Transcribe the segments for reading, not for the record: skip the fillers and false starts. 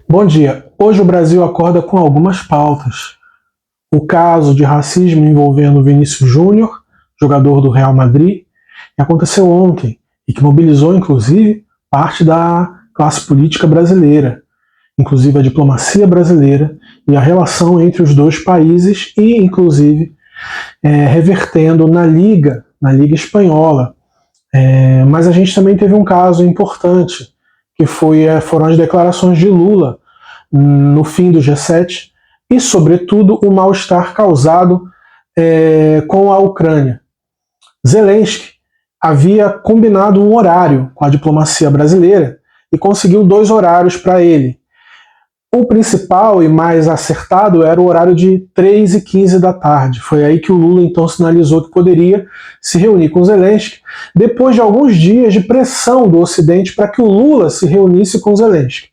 Bom dia. Hoje o Brasil acorda com algumas pautas. O caso de racismo envolvendo Vinícius Júnior, jogador do Real Madrid, que aconteceu ontem e que mobilizou, inclusive, parte da classe política brasileira, inclusive a diplomacia brasileira e a relação entre os dois países e, inclusive, revertendo na Liga Espanhola. Mas a gente também teve um caso importante, que foram as declarações de Lula no fim do G7 e, sobretudo, o mal-estar causado com a Ucrânia. Zelensky havia combinado um horário com a diplomacia brasileira e conseguiu 2 horários para ele. O principal e mais acertado era o horário de 3h15 da tarde. Foi aí que o Lula então sinalizou que poderia se reunir com Zelensky, depois de alguns dias de pressão do Ocidente para que o Lula se reunisse com Zelensky.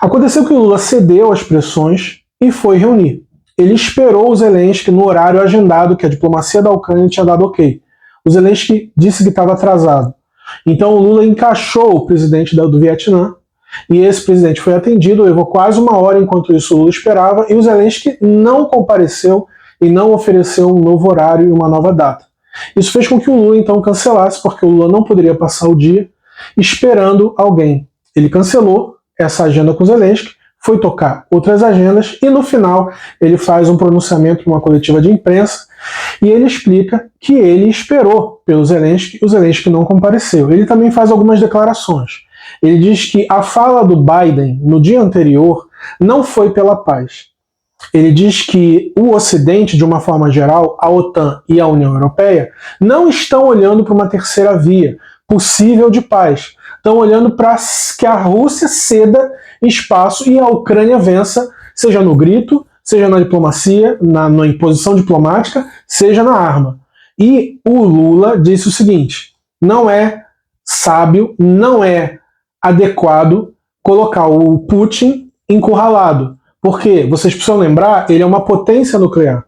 Aconteceu que o Lula cedeu às pressões e foi reunir. Ele esperou o Zelensky no horário agendado que a diplomacia da Ucrânia tinha dado ok. O Zelensky disse que estava atrasado. Então o Lula encaixou o presidente do Vietnã e esse presidente foi atendido, levou quase 1 hora enquanto isso o Lula esperava, e o Zelensky não compareceu e não ofereceu um novo horário e uma nova data. Isso fez com que o Lula então cancelasse, porque o Lula não poderia passar o dia esperando alguém. Ele cancelou essa agenda com o Zelensky, foi tocar outras agendas e no final ele faz um pronunciamento numa coletiva de imprensa e ele explica que ele esperou pelo Zelensky e o Zelensky não compareceu. Ele também faz algumas declarações. Ele diz que a fala do Biden no dia anterior não foi pela paz. Ele diz que o Ocidente, de uma forma geral, a OTAN e a União Europeia, não estão olhando para uma terceira via possível de paz. Estão olhando para que a Rússia ceda espaço e a Ucrânia vença, seja no grito, seja na diplomacia, na imposição diplomática, seja na arma. E o Lula disse o seguinte: não é sábio, não é adequado colocar o Putin encurralado. Porque, vocês precisam lembrar, ele é uma potência nuclear.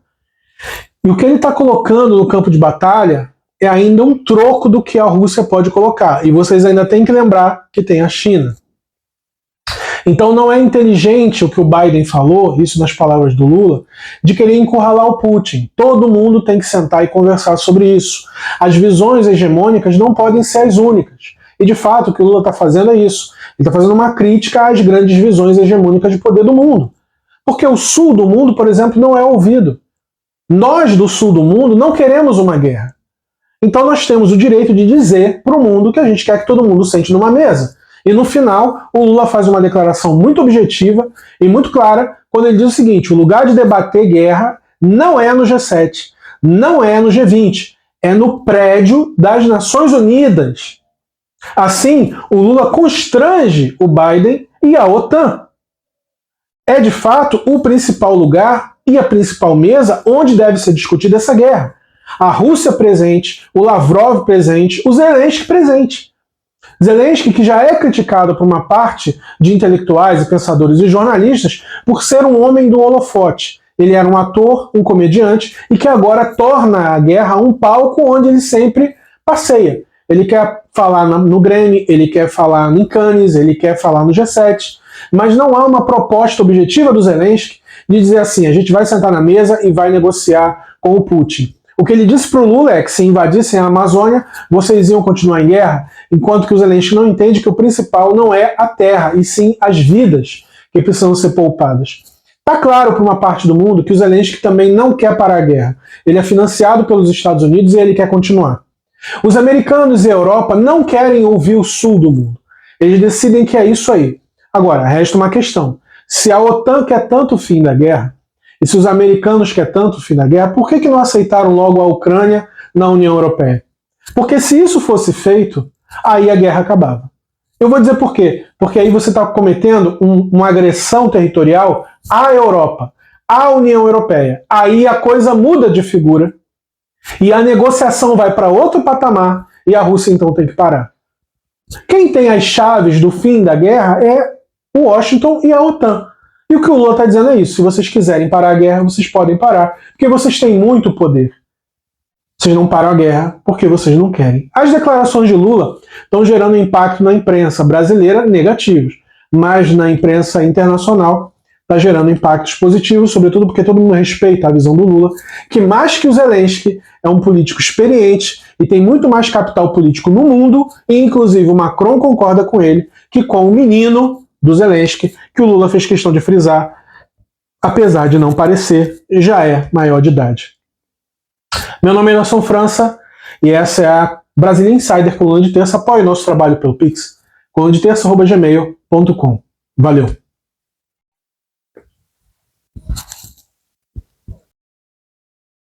E o que ele está colocando no campo de batalha é ainda um troco do que a Rússia pode colocar. E vocês ainda têm que lembrar que tem a China. Então não é inteligente o que o Biden falou, isso nas palavras do Lula, de querer encurralar o Putin. Todo mundo tem que sentar e conversar sobre isso. As visões hegemônicas não podem ser as únicas. E de fato o que o Lula está fazendo é isso. Ele está fazendo uma crítica às grandes visões hegemônicas de poder do mundo. Porque o sul do mundo, por exemplo, não é ouvido. Nós do sul do mundo não queremos uma guerra. Então nós temos o direito de dizer para o mundo que a gente quer que todo mundo sente numa mesa. E no final, o Lula faz uma declaração muito objetiva e muito clara quando ele diz o seguinte: o lugar de debater guerra não é no G7, não é no G20, é no prédio das Nações Unidas. Assim, o Lula constrange o Biden e a OTAN. É de fato o principal lugar e a principal mesa onde deve ser discutida essa guerra. A Rússia presente, o Lavrov presente, o Zelensky presente. Zelensky, que já é criticado por uma parte de intelectuais e pensadores e jornalistas por ser um homem do holofote. Ele era um ator, um comediante, e que agora torna a guerra um palco onde ele sempre passeia. Ele quer falar no Grêmio, ele quer falar em Cannes, ele quer falar no G7, mas não há uma proposta objetiva do Zelensky de dizer assim: a gente vai sentar na mesa e vai negociar com o Putin. O que ele disse para o Lula é que se invadissem a Amazônia, vocês iam continuar em guerra, enquanto que o Zelensky não entende que o principal não é a terra, e sim as vidas que precisam ser poupadas. Está claro para uma parte do mundo que o Zelensky também não quer parar a guerra. Ele é financiado pelos Estados Unidos e ele quer continuar. Os americanos e a Europa não querem ouvir o sul do mundo. Eles decidem que é isso aí. Agora, resta uma questão. Se a OTAN quer tanto o fim da guerra, e se os americanos querem tanto o fim da guerra, por que não aceitaram logo a Ucrânia na União Europeia? Porque se isso fosse feito, aí a guerra acabava. Eu vou dizer por quê. Porque aí você está cometendo uma agressão territorial à Europa, à União Europeia. Aí a coisa muda de figura e a negociação vai para outro patamar e a Rússia então tem que parar. Quem tem as chaves do fim da guerra é o Washington e a OTAN. E o que o Lula está dizendo é isso: se vocês quiserem parar a guerra, vocês podem parar, porque vocês têm muito poder. Vocês não param a guerra porque vocês não querem. As declarações de Lula estão gerando impacto na imprensa brasileira negativos. mas na imprensa internacional está gerando impactos positivos, sobretudo porque todo mundo respeita a visão do Lula, que mais que o Zelensky é um político experiente e tem muito mais capital político no mundo, e inclusive o Macron concorda com ele, que com o menino do Zelensky, que o Lula fez questão de frisar, apesar de não parecer, já é maior de idade. Meu nome é Nelson França e essa é a Brasília Insider, coluna de terça. Apoie nosso trabalho pelo Pix, coluna de terça@gmail.com. Valeu!